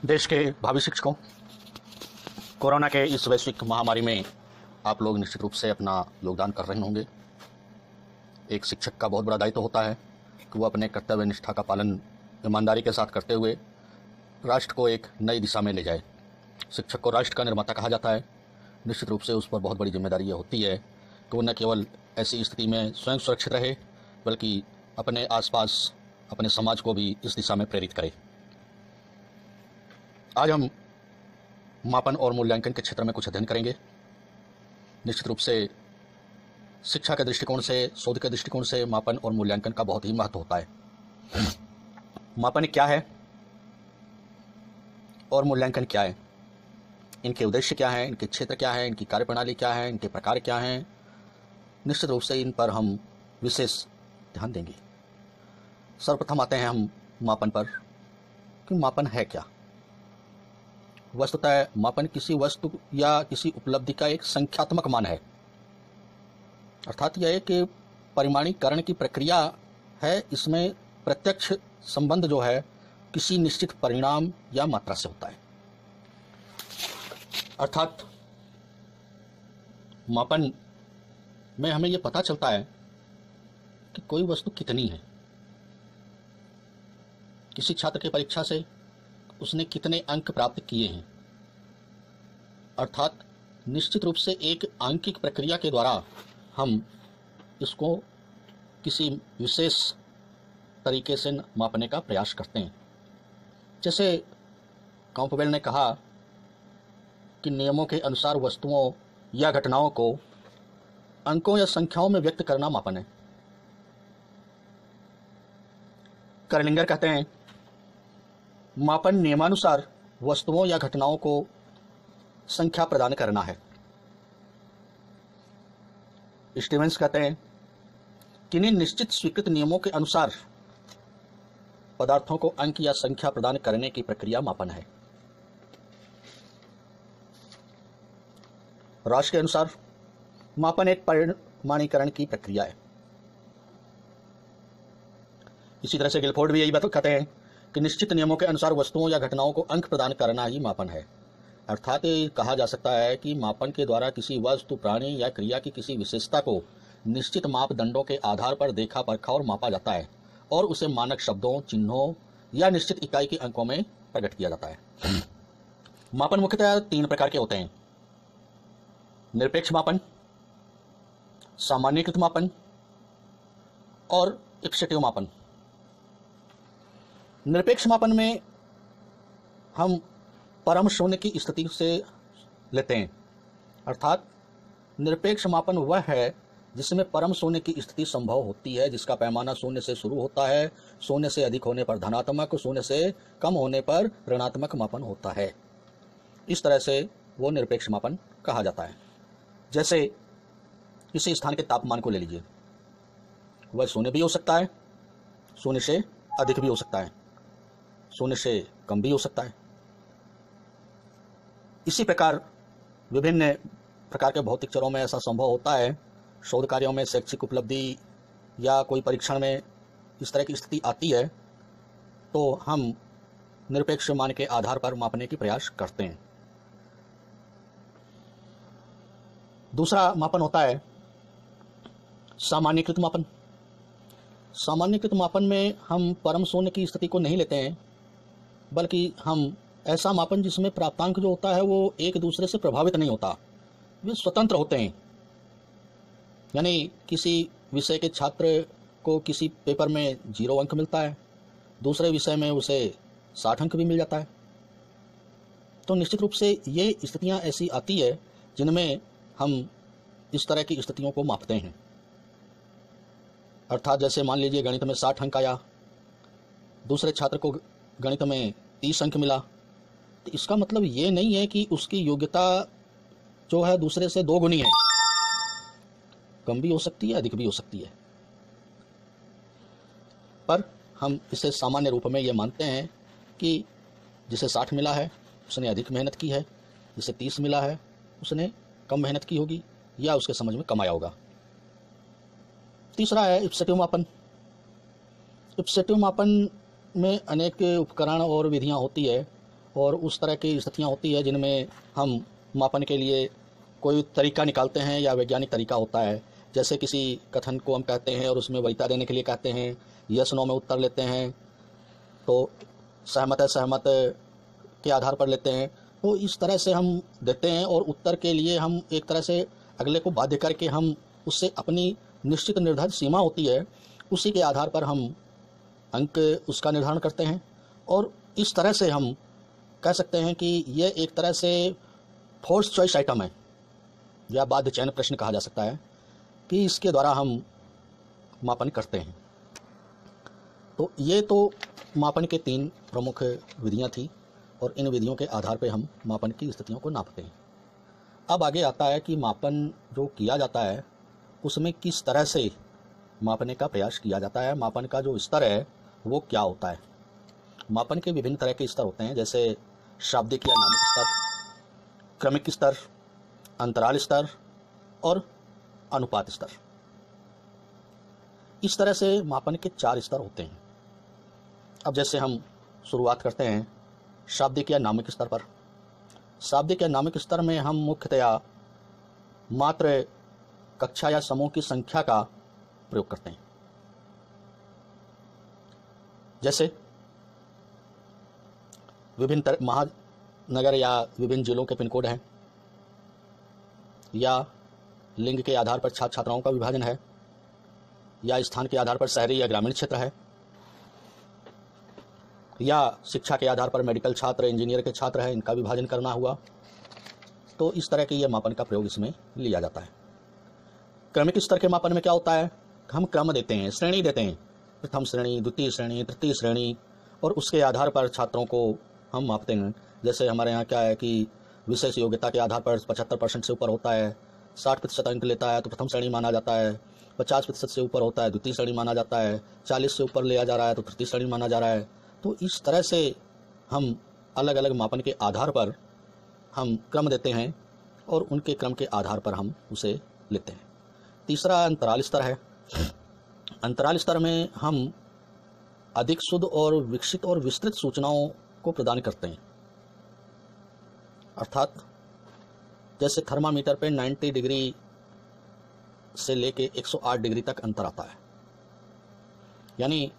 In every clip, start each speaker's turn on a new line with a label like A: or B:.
A: देश के भावी शिक्षकों, कोरोना के इस वैश्विक महामारी में आप लोग निश्चित रूप से अपना योगदान कर रहे होंगे। एक शिक्षक का बहुत बड़ा दायित्व होता है कि वो अपने कर्तव्य निष्ठा का पालन ईमानदारी के साथ करते हुए राष्ट्र को एक नई दिशा में ले जाए। शिक्षक को राष्ट्र का निर्माता कहा जाता है। निश्चित रूप से उस पर बहुत बड़ी जिम्मेदारी ये होती है कि वो न केवल ऐसी स्थिति में स्वयं सुरक्षित रहे, बल्कि अपने आसपास अपने समाज को भी इस दिशा में प्रेरित करे। आज हम मापन और मूल्यांकन के क्षेत्र में कुछ अध्ययन करेंगे। निश्चित रूप से शिक्षा के दृष्टिकोण से, शोध के दृष्टिकोण से मापन और मूल्यांकन का बहुत ही महत्व होता है। मापन क्या है और मूल्यांकन क्या है, इनके उद्देश्य क्या हैं, इनके क्षेत्र क्या है, इनकी कार्यप्रणाली क्या है, इनके प्रकार क्या हैं, निश्चित रूप से इन पर हम विशेष ध्यान देंगे। सर्वप्रथम आते हैं हम मापन पर कि मापन है क्या। वस्तुतः मापन किसी वस्तु या किसी उपलब्धि का एक संख्यात्मक मान है, अर्थात यह कि परिमाणीकरण की प्रक्रिया है। इसमें प्रत्यक्ष संबंध जो है किसी निश्चित परिणाम या मात्रा से होता है। अर्थात मापन में हमें यह पता चलता है कि कोई वस्तु कितनी है। किसी छात्र की परीक्षा से उसने कितने अंक प्राप्त किए हैं, अर्थात निश्चित रूप से एक आंकिक प्रक्रिया के द्वारा हम इसको किसी विशेष तरीके से मापने का प्रयास करते हैं। जैसे काम्पबेल ने कहा कि नियमों के अनुसार वस्तुओं या घटनाओं को अंकों या संख्याओं में व्यक्त करना मापन है। कर्लिंगर कहते हैं मापन नियमानुसार वस्तुओं या घटनाओं को संख्या प्रदान करना है। स्टीवेंस कहते हैं किन्हीं निश्चित स्वीकृत नियमों के अनुसार पदार्थों को अंक या संख्या प्रदान करने की प्रक्रिया मापन है। राश के अनुसार मापन एक परिमाणीकरण की प्रक्रिया है। इसी तरह से गिलफोर्ड भी यही बात कहते हैं कि निश्चित नियमों के अनुसार वस्तुओं या घटनाओं को अंक प्रदान करना ही मापन है। अर्थात कहा जा सकता है कि मापन के द्वारा किसी वस्तु, प्राणी या क्रिया की किसी विशेषता को निश्चित मापदंडों के आधार पर देखा, परखा और मापा जाता है और उसे मानक शब्दों, चिन्हों या निश्चित इकाई के अंकों में प्रकट किया जाता है। मापन मुख्यतः 3 प्रकार के होते हैं: निरपेक्ष मापन, सामान्यीकृत मापन और एक्सेटिव मापन। निरपेक्ष मापन में हम परम शून्य की स्थिति से लेते हैं, अर्थात निरपेक्ष मापन वह है जिसमें परम शून्य की स्थिति संभव होती है, जिसका पैमाना शून्य से शुरू होता है, शून्य से अधिक होने पर धनात्मक, शून्य से कम होने पर ऋणात्मक मापन होता है। इस तरह से वो निरपेक्ष मापन कहा जाता है। जैसे किसी स्थान के तापमान को ले लीजिए, वह शून्य भी हो सकता है, शून्य से अधिक भी हो सकता है, शून्य से कम भी हो सकता है। इसी प्रकार विभिन्न प्रकार के भौतिक चरों में ऐसा संभव होता है। शोध कार्यों में, शैक्षिक उपलब्धि या कोई परीक्षण में इस तरह की स्थिति आती है तो हम निरपेक्ष मान के आधार पर मापने की प्रयास करते हैं। दूसरा मापन होता है सामान्यीकृत मापन। सामान्यीकृत मापन में हम परम शून्य की स्थिति को नहीं लेते हैं, बल्कि हम ऐसा मापन जिसमें प्राप्तांक जो होता है वो एक दूसरे से प्रभावित नहीं होता, वे स्वतंत्र होते हैं। यानी किसी विषय के छात्र को किसी पेपर में 0 अंक मिलता है, दूसरे विषय में उसे 60 अंक भी मिल जाता है। तो निश्चित रूप से ये स्थितियां ऐसी आती है जिनमें हम इस तरह की स्थितियों को मापते हैं। अर्थात जैसे मान लीजिए गणित में 60 अंक आया, दूसरे छात्र को गणित में 30 अंक मिला, तो इसका मतलब ये नहीं है कि उसकी योग्यता जो है दूसरे से 2 गुनी है। कम भी हो सकती है, अधिक भी हो सकती है, पर हम इसे सामान्य रूप में ये मानते हैं कि जिसे 60 मिला है उसने अधिक मेहनत की है, जिसे 30 मिला है उसने कम मेहनत की होगी या उसके समझ में कम आया होगा। तीसरा है इप्सेटिव मापन। इप्सेटिव मापन में अनेक उपकरण और विधियां होती है और उस तरह की स्थितियाँ होती है जिनमें हम मापन के लिए कोई तरीका निकालते हैं या वैज्ञानिक तरीका होता है। जैसे किसी कथन को हम कहते हैं और उसमें वरीयता देने के लिए कहते हैं, यस नो में उत्तर लेते हैं, तो सहमत है सहमत के आधार पर लेते हैं। तो इस तरह से हम देते हैं और उत्तर के लिए हम एक तरह से अगले को बाध्य करके हम उससे अपनी निश्चित निर्धारित सीमा होती है, उसी के आधार पर हम अंक उसका निर्धारण करते हैं। और इस तरह से हम कह सकते हैं कि ये एक तरह से फोर्स चॉइस आइटम है या बाध्य चयन प्रश्न कहा जा सकता है कि इसके द्वारा हम मापन करते हैं। तो ये तो मापन के 3 प्रमुख विधियां थी और इन विधियों के आधार पर हम मापन की स्थितियों को नापते हैं। अब आगे आता है कि मापन जो किया जाता है उसमें किस तरह से मापने का प्रयास किया जाता है, मापन का जो स्तर है वो क्या होता है। मापन के विभिन्न तरह के स्तर होते हैं, जैसे शाब्दिक या नामिक स्तर, क्रमिक स्तर, अंतराल स्तर और अनुपात स्तर। इस तरह से मापन के 4 स्तर होते हैं। अब जैसे हम शुरुआत करते हैं शाब्दिक या नामिक स्तर पर। शाब्दिक या नामिक स्तर में हम मुख्यतया मात्र कक्षा या समूह की संख्या का प्रयोग करते हैं। जैसे विभिन्न महानगर या विभिन्न जिलों के पिन कोड हैं, या लिंग के आधार पर छात्र छात्राओं का विभाजन है, या स्थान के आधार पर शहरी या ग्रामीण क्षेत्र है, या शिक्षा के आधार पर मेडिकल छात्र, इंजीनियर के छात्र हैं, इनका विभाजन करना हुआ। तो इस तरह के ये मापन का प्रयोग इसमें लिया जाता है। क्रमिक स्तर के मापन में क्या होता है, हम क्रम देते हैं, श्रेणी देते हैं, प्रथम श्रेणी, द्वितीय श्रेणी, तृतीय श्रेणी, और उसके आधार पर छात्रों को हम मापते हैं। जैसे हमारे यहाँ क्या है कि विशेष योग्यता के आधार पर 75% से ऊपर होता है, 60% अंक लेता है तो प्रथम श्रेणी माना जाता है, 50% से ऊपर होता है द्वितीय श्रेणी माना जाता है, 40 से ऊपर लिया जा रहा है तो तृतीय श्रेणी माना जा रहा है। तो इस तरह से हम अलग अलग मापन के आधार पर हम क्रम देते हैं और उनके क्रम के आधार पर हम उसे लेते हैं। तीसरा अंतराल स्तर है। अंतराल स्तर में हम अधिक शुद्ध और विकसित और विस्तृत सूचनाओं को प्रदान करते हैं। अर्थात जैसे थर्मामीटर पे 90 डिग्री से लेके 108 डिग्री तक अंतर आता है, यानी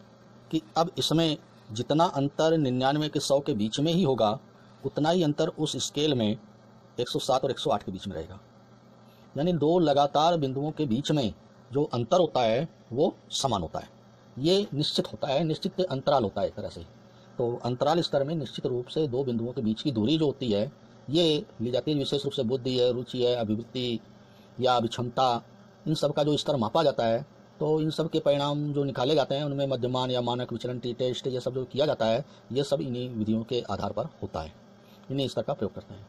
A: कि अब इसमें जितना अंतर 99 के 100 के बीच में ही होगा, उतना ही अंतर उस स्केल में 107 और 108 के बीच में रहेगा। यानी 2 लगातार बिंदुओं के बीच में जो अंतर होता है वो समान होता है। ये निश्चित होता है, निश्चित अंतराल होता है एक तरह से। तो अंतराल स्तर में निश्चित रूप से 2 बिंदुओं के बीच की दूरी जो होती है ये ली जाती है। विशेष रूप से बुद्धि है, रुचि है, अभिवृत्ति या अभिक्षमता, इन सब का जो स्तर मापा जाता है, तो इन सब के परिणाम जो निकाले जाते हैं उनमें मध्यमान या मानक विचलन, टी टेस्ट, ये सब जो किया जाता है ये सब इन्हीं विधियों के आधार पर होता है, इन्हीं स्तर का प्रयोग करते हैं।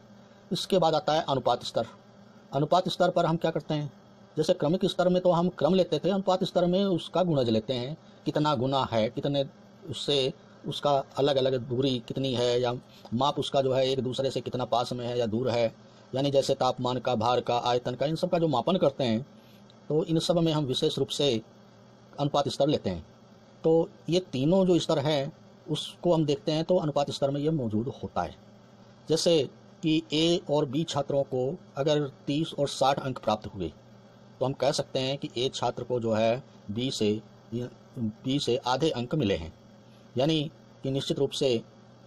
A: इसके बाद आता है अनुपात स्तर। अनुपात स्तर पर हम क्या करते हैं, जैसे क्रमिक स्तर में तो हम क्रम लेते थे, अनुपात स्तर में उसका गुणज लेते हैं, कितना गुना है, कितने उससे उसका अलग अलग दूरी कितनी है, या माप उसका जो है एक दूसरे से कितना पास में है या दूर है। यानी जैसे तापमान का, भार का, आयतन का, इन सब का जो मापन करते हैं तो इन सब में हम विशेष रूप से अनुपात स्तर लेते हैं। तो ये तीनों जो स्तर हैं उसको हम देखते हैं तो अनुपात स्तर में ये मौजूद होता है। जैसे कि ए और बी छात्रों को अगर 30 और 60 अंक प्राप्त हुए तो हम कह सकते हैं कि ए छात्र को जो है बी से आधे अंक मिले हैं। यानी कि निश्चित रूप से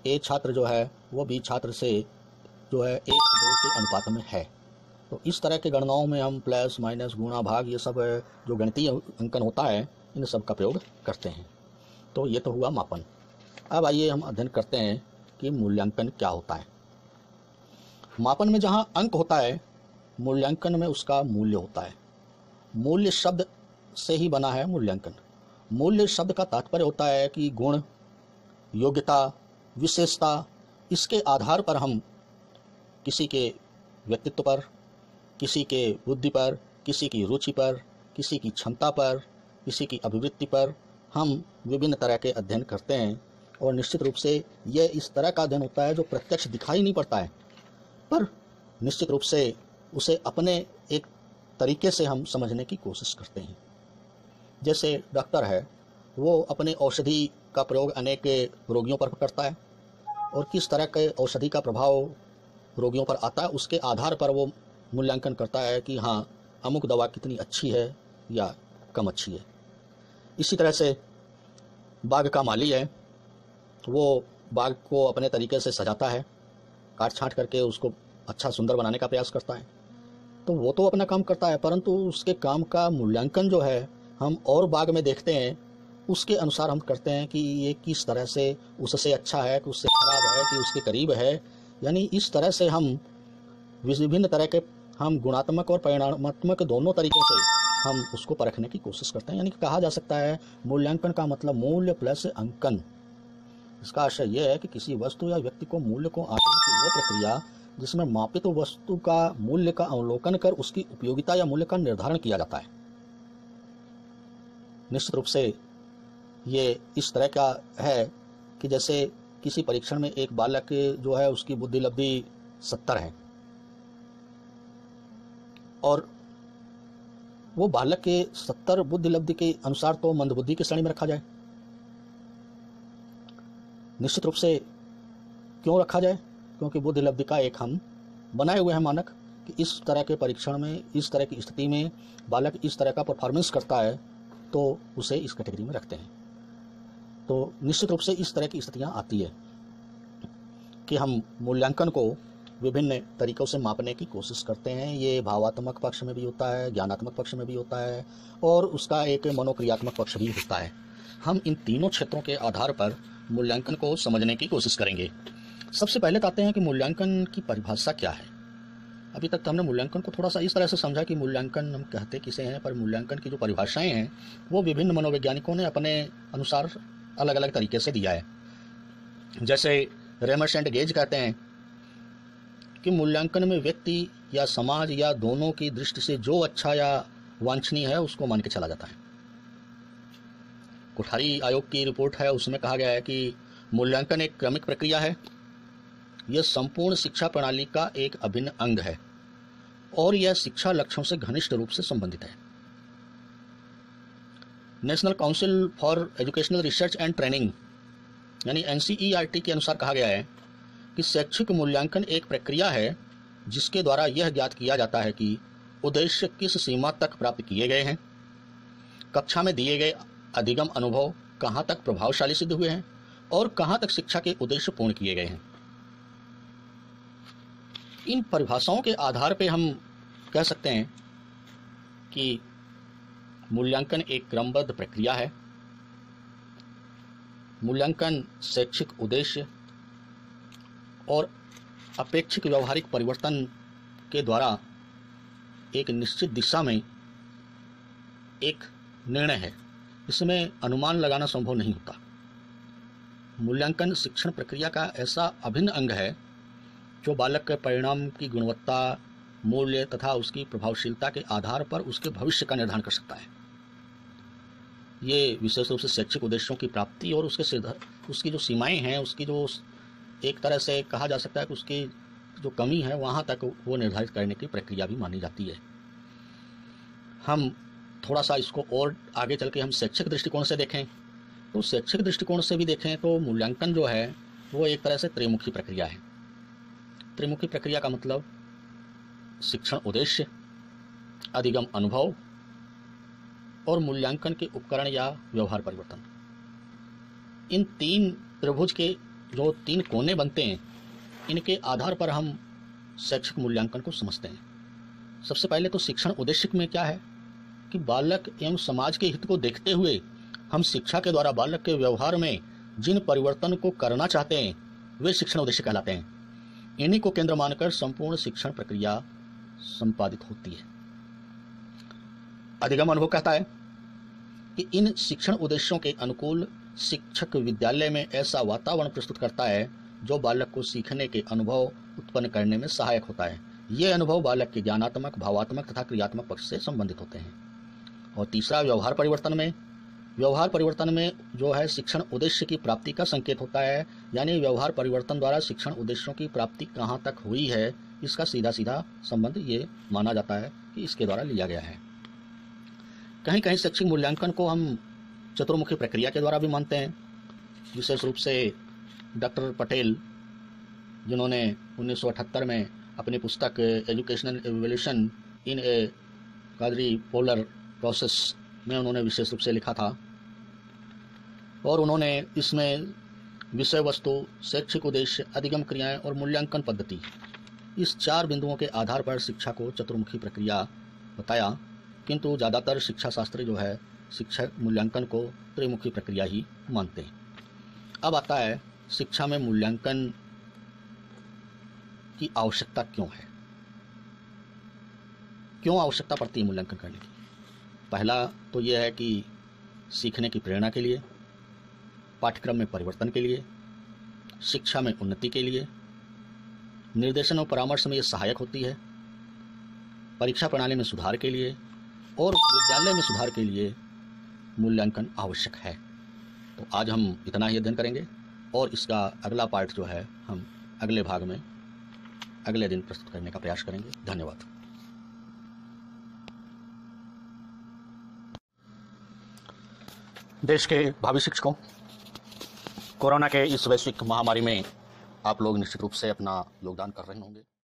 A: ए छात्र जो है वो बी छात्र से जो है 1:2 के अनुपात में है। तो इस तरह के गणनाओं में हम प्लस, माइनस, गुणा, भाग, ये सब जो गणितीय अंकन होता है इन सब का प्रयोग करते हैं। तो ये तो हुआ मापन। अब आइए हम अध्ययन करते हैं कि मूल्यांकन क्या होता है। मापन में जहाँ अंक होता है, मूल्यांकन में उसका मूल्य होता है। मूल्य शब्द से ही बना है मूल्यांकन। मूल्य शब्द का तात्पर्य होता है कि गुण, योग्यता, विशेषता, इसके आधार पर हम किसी के व्यक्तित्व पर, किसी के बुद्धि पर, किसी की रुचि पर, किसी की क्षमता पर, किसी की अभिवृत्ति पर हम विभिन्न तरह के अध्ययन करते हैं। और निश्चित रूप से यह इस तरह का अध्ययन होता है जो प्रत्यक्ष दिखाई नहीं पड़ता है, पर निश्चित रूप से उसे अपने एक तरीके से हम समझने की कोशिश करते हैं। जैसे डॉक्टर है, वो अपने औषधि का प्रयोग अनेक रोगियों पर करता है, और किस तरह के औषधि का प्रभाव रोगियों पर आता है, उसके आधार पर वो मूल्यांकन करता है कि हाँ, अमुक दवा कितनी अच्छी है या कम अच्छी है। इसी तरह से बाग का माली है, वो बाग को अपने तरीके से सजाता है, काट छाँट करके उसको अच्छा सुंदर बनाने का प्रयास करता है। तो वो तो अपना काम करता है, परंतु उसके काम का मूल्यांकन जो है हम और बाग में देखते हैं, उसके अनुसार हम करते हैं कि ये किस तरह से उससे अच्छा है, कि उससे खराब है, कि उसके करीब है। यानी इस तरह से हम विभिन्न तरह के हम गुणात्मक और परिणामात्मक दोनों तरीकों से हम उसको परखने की कोशिश करते हैं। यानी कि कहा जा सकता है मूल्यांकन का मतलब मूल्य प्लस अंकन। इसका आशय यह है कि किसी वस्तु या व्यक्ति को मूल्य को आंकने की वो प्रक्रिया जिसमें मापित वस्तु का मूल्य का अवलोकन कर उसकी उपयोगिता या मूल्य का निर्धारण किया जाता है। निश्चित रूप से ये इस तरह का है कि जैसे किसी परीक्षण में एक बालक जो है उसकी बुद्धि लब्धि 70 है और वो बालक के 70 बुद्धि लब्धि के अनुसार तो मंदबुद्धि की श्रेणी में रखा जाए। निश्चित रूप से क्यों रखा जाए? क्योंकि बुद्धि लब्धि का एक हम बनाए हुए हैं मानक कि इस तरह के परीक्षण में, इस तरह की स्थिति में बालक इस तरह का परफॉर्मेंस करता है तो उसे इस कैटेगरी में रखते हैं। तो निश्चित रूप से इस तरह की स्थितियां आती है कि हम मूल्यांकन को विभिन्न तरीकों से मापने की कोशिश करते हैं। ये भावात्मक पक्ष में भी होता है, ज्ञानात्मक पक्ष में भी होता है और उसका एक मनोक्रियात्मक पक्ष भी होता है। हम इन तीनों क्षेत्रों के आधार पर मूल्यांकन को समझने की कोशिश करेंगे। सबसे पहले तो आते हैं कि मूल्यांकन की परिभाषा क्या है। अभी तक हमने मूल्यांकन को थोड़ा सा इस तरह से समझा कि मूल्यांकन हम कहते किसे हैं, पर मूल्यांकन की जो परिभाषाएं हैं वो विभिन्न मनोवैज्ञानिकों ने अपने अनुसार अलग अलग तरीके से दिया है। जैसे रेमर्स एंड गेज कहते हैं कि मूल्यांकन में व्यक्ति या समाज या दोनों की दृष्टि से जो अच्छा या वांछनीय है उसको मान के चला जाता है। कोठारी आयोग की रिपोर्ट है, उसमें कहा गया है कि मूल्यांकन एक क्रमिक प्रक्रिया है, यह संपूर्ण शिक्षा प्रणाली का एक अभिन्न अंग है और यह शिक्षा लक्ष्यों से घनिष्ठ रूप से संबंधित है। National council for educational research and training यानी NCERT के अनुसार कहा गया है कि शैक्षिक मूल्यांकन एक प्रक्रिया है जिसके द्वारा यह ज्ञात किया जाता है कि उद्देश्य किस सीमा तक प्राप्त किए गए हैं, कक्षा में दिए गए अधिगम अनुभव कहाँ तक प्रभावशाली सिद्ध हुए हैं और कहाँ तक शिक्षा के उद्देश्य पूर्ण किए गए हैं। इन परिभाषाओं के आधार पर हम कह सकते हैं कि मूल्यांकन एक क्रमबद्ध प्रक्रिया है। मूल्यांकन शैक्षिक उद्देश्य और अपेक्षित व्यवहारिक परिवर्तन के द्वारा एक निश्चित दिशा में एक निर्णय है, इसमें अनुमान लगाना संभव नहीं होता। मूल्यांकन शिक्षण प्रक्रिया का ऐसा अभिन्न अंग है जो बालक के परिणाम की गुणवत्ता, मूल्य तथा उसकी प्रभावशीलता के आधार पर उसके भविष्य का निर्धारण कर सकता है। ये विशेष रूप से शैक्षिक उद्देश्यों की प्राप्ति और उसकी जो सीमाएं हैं, उसकी जो एक तरह से कहा जा सकता है कि उसकी जो कमी है वहाँ तक वो निर्धारित करने की प्रक्रिया भी मानी जाती है। हम थोड़ा सा इसको और आगे चल के हम शैक्षिक दृष्टिकोण से देखें तो शैक्षिक दृष्टिकोण से भी देखें तो मूल्यांकन जो है वो एक तरह से त्रिमुखी प्रक्रिया है। त्रिमुखी प्रक्रिया का मतलब शिक्षण उद्देश्य, अधिगम अनुभव और मूल्यांकन के उपकरण या व्यवहार परिवर्तन। इन तीन त्रिभुज के जो तीन कोने बनते हैं, इनके आधार पर हम शैक्षिक मूल्यांकन को समझते हैं। सबसे पहले तो शिक्षण उद्देश्य में क्या है कि बालक एवं समाज के हित को देखते हुए हम शिक्षा के द्वारा बालक के व्यवहार में जिन परिवर्तन को करना चाहते हैं वे शिक्षण उद्देश्य कहलाते हैं। इन्हीं को केंद्र मानकर संपूर्ण शिक्षण प्रक्रिया संपादित होती है। अधिगम अनुभव कहता है कि इन शिक्षण उद्देश्यों के अनुकूल शिक्षक विद्यालय में ऐसा वातावरण प्रस्तुत करता है जो बालक को सीखने के अनुभव उत्पन्न करने में सहायक होता है। ये अनुभव बालक के ज्ञानात्मक, भावात्मक तथा क्रियात्मक पक्ष से संबंधित होते हैं। और तीसरा व्यवहार परिवर्तन में जो है शिक्षण उद्देश्य की प्राप्ति का संकेत होता है, यानी व्यवहार परिवर्तन द्वारा शिक्षण उद्देश्यों की प्राप्ति कहाँ तक हुई है इसका सीधा सीधा संबंध ये माना जाता है कि इसके द्वारा लिया गया है। कहीं कहीं शैक्षिक मूल्यांकन को हम चतुर्मुखी प्रक्रिया के द्वारा भी मानते हैं। विशेष रूप से डॉक्टर पटेल जिन्होंने 1978 में अपनी पुस्तक एजुकेशनल एवोल्यूशन इन ए कादरी पोलर प्रोसेस में उन्होंने विशेष रूप से लिखा था। और उन्होंने इसमें विषय वस्तु, शैक्षिक उद्देश्य, अधिगम क्रियाएं और मूल्यांकन पद्धति, इस 4 बिंदुओं के आधार पर शिक्षा को चतुर्मुखी प्रक्रिया बताया। किंतु ज़्यादातर शिक्षा शास्त्री जो है शिक्षा मूल्यांकन को त्रिमुखी प्रक्रिया ही मानते हैं। अब आता है शिक्षा में मूल्यांकन की आवश्यकता क्यों है, क्यों आवश्यकता पड़ती है मूल्यांकन करने की। पहला तो यह है कि सीखने की प्रेरणा के लिए, पाठ्यक्रम में परिवर्तन के लिए, शिक्षा में उन्नति के लिए, निर्देशन और परामर्श में ये सहायक होती है, परीक्षा प्रणाली में सुधार के लिए और विद्यालय में सुधार के लिए मूल्यांकन आवश्यक है। तो आज हम इतना ही अध्ययन करेंगे और इसका अगला पार्ट जो है हम अगले भाग में अगले दिन प्रस्तुत करने का प्रयास करेंगे। धन्यवाद। देश के भावी शिक्षकों, कोरोना के इस वैश्विक महामारी में आप लोग निश्चित रूप से अपना योगदान कर रहे होंगे।